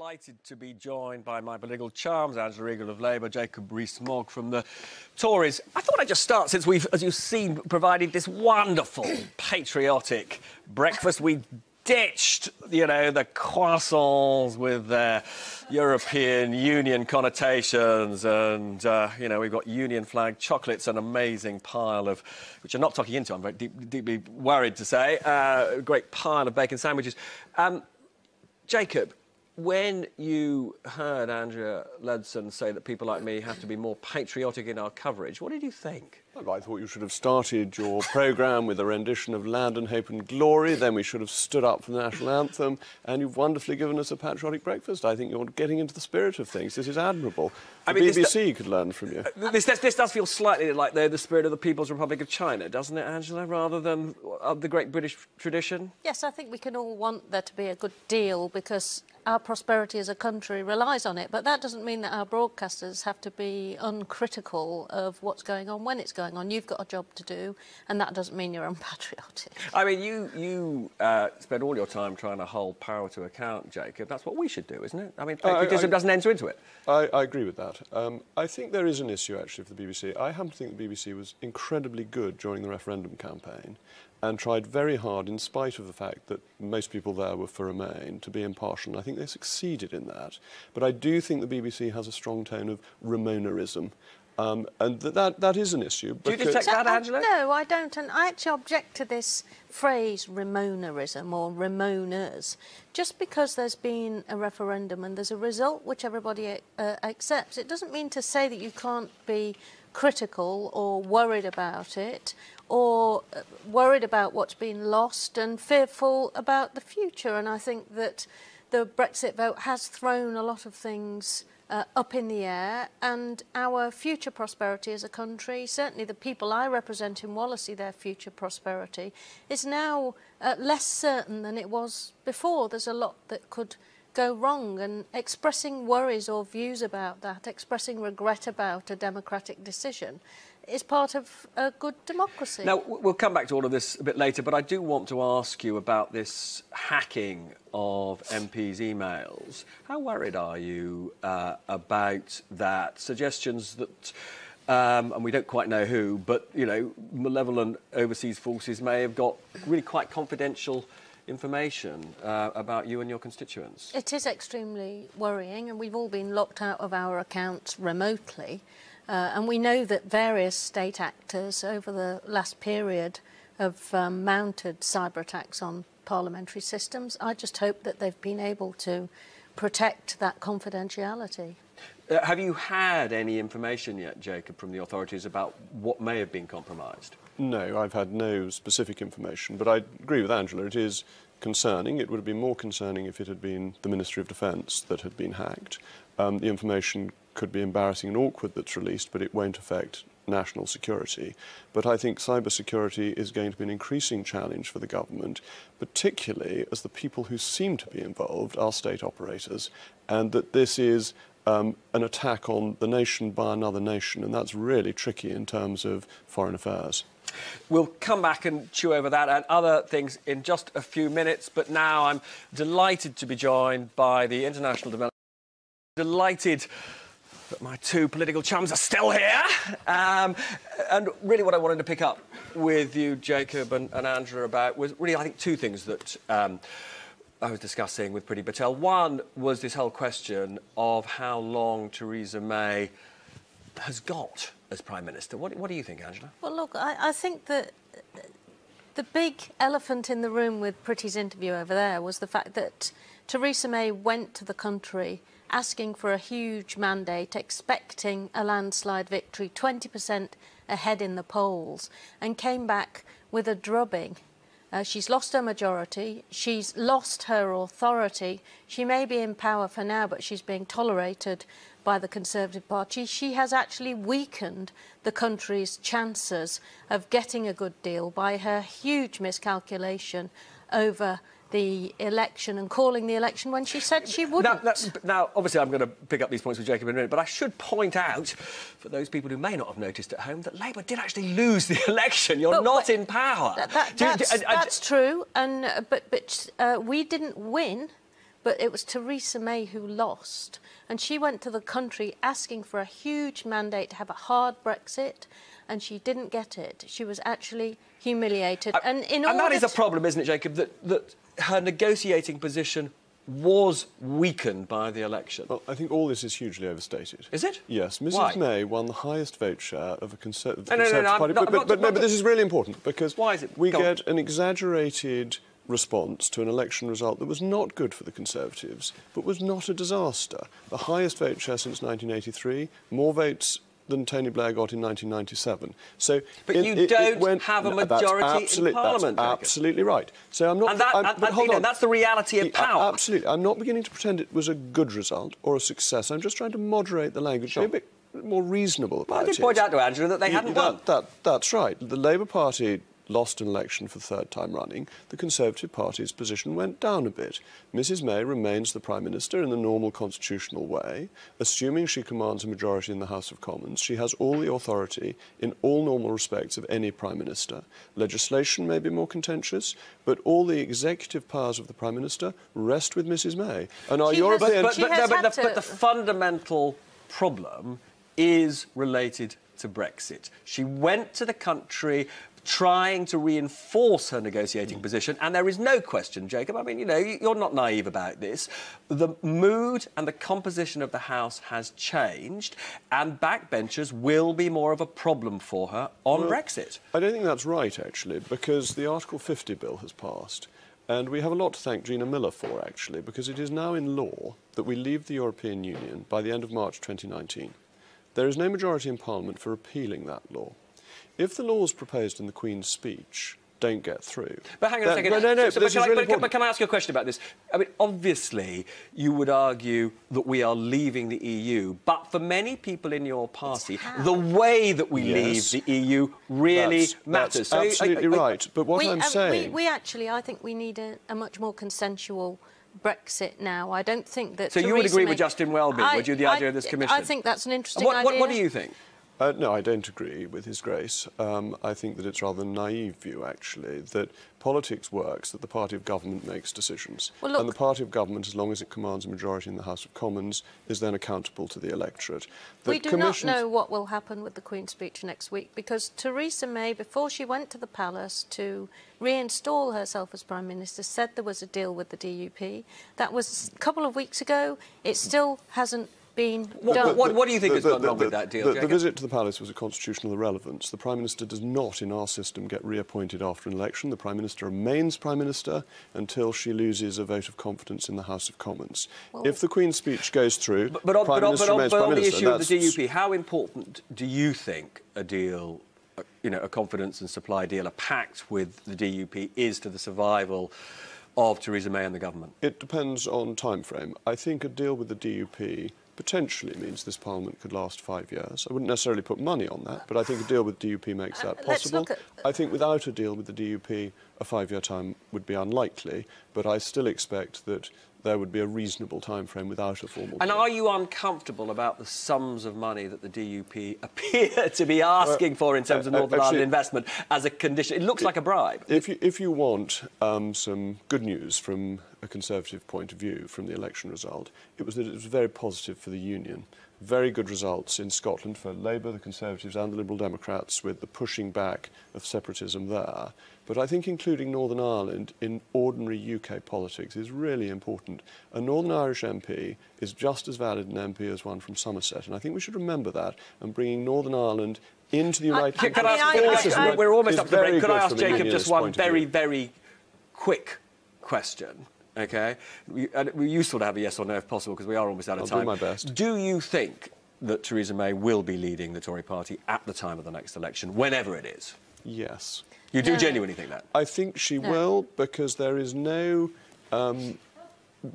delighted to be joined by my political charms, Angela Regal of Labour, Jacob Rees-Mogg from the Tories. I thought I'd just start, since we've, as you've seen, provided this wonderful, patriotic breakfast. We ditched, you know, the croissants with their European Union connotations and, you know, we've got Union flag chocolates, an amazing pile of, which I'm not tucking into, I'm very deeply worried to say, a great pile of bacon sandwiches. Jacob, when you heard Andrea Leadsom say that people like me have to be more patriotic in our coverage, what did you think? Well, I thought you should have started your programme with a rendition of Land and Hope and Glory, then we should have stood up for the national anthem, and you've wonderfully given us a patriotic breakfast. I think you're getting into the spirit of things. This is admirable. The BBC could learn from you. This does feel slightly like the spirit of the People's Republic of China, doesn't it, Angela, rather than the great British tradition? Yes, I think we can all want there to be a good deal because our prosperity as a country relies on it, but that doesn't mean that our broadcasters have to be uncritical of what's going on when it's going on. You've got a job to do, and that doesn't mean you're unpatriotic. I mean, you spend all your time trying to hold power to account, Jacob. That's what we should do, isn't it? I mean, patriotism doesn't enter into it. I agree with that. I think there is an issue, actually, for the BBC. I happen to think the BBC was incredibly good during the referendum campaign and tried very hard, in spite of the fact that most people there were for Remain, to be impartial. And I think they succeeded in that. But I do think the BBC has a strong tone of Remonerism. And that is an issue. Do you detect that, Angela? No, I don't. And I actually object to this phrase, Remonerism, or Remoners. Just because there's been a referendum and there's a result which everybody accepts, it doesn't mean to say that you can't be critical or worried about it, or worried about what's been lost and fearful about the future. And I think that the Brexit vote has thrown a lot of things up in the air, and our future prosperity as a country, certainly the people I represent in Wallasey, their future prosperity, is now less certain than it was before. There's a lot that could go wrong, and expressing worries or views about that, expressing regret about a democratic decision, is part of a good democracy. Now, we'll come back to all of this a bit later, but I do want to ask you about this hacking of MPs' emails. How worried are you about that? Suggestions that, and we don't quite know who, but, you know, malevolent overseas forces may have got really quite confidential information about you and your constituents. It is extremely worrying, and we've all been locked out of our accounts remotely. And we know that various state actors over the last period have mounted cyber attacks on parliamentary systems. I just hope that they've been able to protect that confidentiality. Have you had any information yet, Jacob, from the authorities about what may have been compromised? No, I've had no specific information, but I agree with Angela. It is concerning. It would have been more concerning if it had been the Ministry of Defence that had been hacked. The information could be embarrassing and awkward that's released, but it won't affect national security. But I think cybersecurity is going to be an increasing challenge for the government, particularly as the people who seem to be involved are state operators, and that this is an attack on the nation by another nation, and that's really tricky in terms of foreign affairs. We'll come back and chew over that and other things in just a few minutes, but now I'm delighted to be joined by the International Development. Delighted that my two political chums are still here. And really what I wanted to pick up with you, Jacob and Angela, about was really, I think, two things that I was discussing with Priti Patel. One was this whole question of how long Theresa May has got as Prime Minister. What do you think, Angela? Well, look, I think that the big elephant in the room with Priti's interview over there was the fact that Theresa May went to the country asking for a huge mandate, expecting a landslide victory, 20% ahead in the polls, and came back with a drubbing. She's lost her majority, she's lost her authority. She may be in power for now, but she's being tolerated by the Conservative Party. She has actually weakened the country's chances of getting a good deal by her huge miscalculation over the election and calling the election when she said she wouldn't. Now, obviously, I'm going to pick up these points with Jacob in a minute, but I should point out, for those people who may not have noticed at home, that Labour did actually lose the election. You're not in power. That's true, and but we didn't win but it was Theresa May who lost. And she went to the country asking for a huge mandate to have a hard Brexit, and she didn't get it. She was actually humiliated. And that is a problem, isn't it, Jacob, that her negotiating position was weakened by the election? Well, I think all this is hugely overstated. Is it? Yes. Mrs. Why? May won the highest vote share of a Conservative Party. No, But this is really important because why is it? We get an exaggerated response to an election result that was not good for the Conservatives, but was not a disaster. The highest vote share since 1983, more votes than Tony Blair got in 1997. So, but you don't have a majority in Parliament. That's absolutely right. So I'm not. But hold on. That's the reality of power. Absolutely. I'm not beginning to pretend it was a good result or a success. I'm just trying to moderate the language, be a bit more reasonable about it. I did point out to Angela that they hadn't won. That's right. The Labour Party lost an election for the third time running. The Conservative Party's position went down a bit. Mrs. May remains the Prime Minister in the normal constitutional way. Assuming she commands a majority in the House of Commons, she has all the authority in all normal respects of any Prime Minister. Legislation may be more contentious, but all the executive powers of the Prime Minister rest with Mrs. May. And our European... But the fundamental problem is related to Brexit. She went to the country trying to reinforce her negotiating position, and there is no question, Jacob, I mean, you know, you're not naive about this. The mood and the composition of the House has changed, and backbenchers will be more of a problem for her on Brexit. I don't think that's right, actually, because the Article 50 bill has passed. And we have a lot to thank Gina Miller for, actually, because it is now in law that we leave the European Union by the end of March 2019. There is no majority in Parliament for repealing that law. If the laws proposed in the Queen's speech don't get through... But hang on a second. But can I ask you a question about this? I mean, obviously, you would argue that we are leaving the EU, but for many people in your party, the way that we leave the EU really matters. That's absolutely right. But what I'm saying... I think we need a much more consensual Brexit now. I don't think that... So you would agree with Justin Welby, would you, the idea of this commission? I think that's an interesting idea. What do you think? No, I don't agree with His Grace. I think that it's rather a naive view, actually, that politics works, that the party of government makes decisions. Well, look, and the party of government, as long as it commands a majority in the House of Commons, is then accountable to the electorate. We do not know what will happen with the Queen's speech next week, because Theresa May, before she went to the palace to reinstall herself as Prime Minister, said there was a deal with the DUP. That was a couple of weeks ago. It still hasn't been done. What do you think has gone wrong with that deal, The visit to the palace was a constitutional irrelevance. The Prime Minister does not, in our system, get reappointed after an election. The Prime Minister remains Prime Minister until she loses a vote of confidence in the House of Commons. Well, if the Queen's speech goes through, Prime Minister remains Prime Minister. But on the issue of the DUP, how important do you think a deal, a confidence and supply deal, a pact with the DUP is to the survival of Theresa May and the government? It depends on time frame. I think a deal with the DUP potentially means this Parliament could last 5 years. I wouldn't necessarily put money on that, but I think a deal with DUP makes that possible. I think without a deal with the DUP, a 5-year time would be unlikely, but I still expect that there would be a reasonable time frame without a formal deal. And are you uncomfortable about the sums of money that the DUP appear to be asking for in terms of Northern Ireland investment as a condition? It looks like a bribe. If you want some good news from a Conservative point of view from the election result, it was that it was very positive for the Union. Very good results in Scotland for Labour, the Conservatives and the Liberal Democrats, with the pushing back of separatism there. But I think including Northern Ireland in ordinary UK politics is really important. A Northern Irish MP is just as valid an MP as one from Somerset, and I think we should remember that, and bringing Northern Ireland into the United Kingdom. We're almost up to the break. Could I ask Jacob just one very, very quick question? OK? We're useful to have a yes or no if possible, because we are almost out of time. I'll do my best. Do you think that Theresa May will be leading the Tory party at the time of the next election, whenever it is? Yes. You do genuinely think that? I think she will, because there is no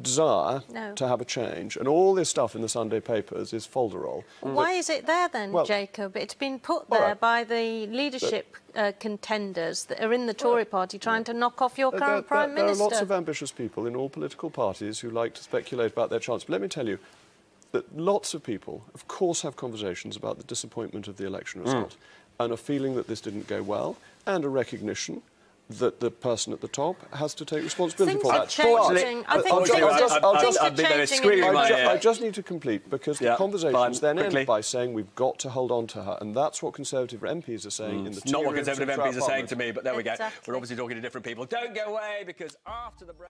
desire to have a change. And all this stuff in the Sunday papers is folderol. Why is it there then, Jacob? It's been put there by the leadership contenders that are in the Tory party trying to knock off your current Prime Minister. There are lots of ambitious people in all political parties who like to speculate about their chance. But let me tell you that lots of people, of course, have conversations about the disappointment of the election result and a feeling that this didn't go well, and a recognition that the person at the top has to take responsibility Things for are that. changing. I think Unfortunately, things are I'd be very changing screaming in my ear. I just need to complete, because the Yeah, conversations fine, then quickly. end by saying we've got to hold on to her, and that's what Conservative MPs are saying in the Not what tea rooms Conservative in throughout MPs are saying Parliament. to me, but there we go. Exactly. We're obviously talking to different people. Don't go away, because after the break...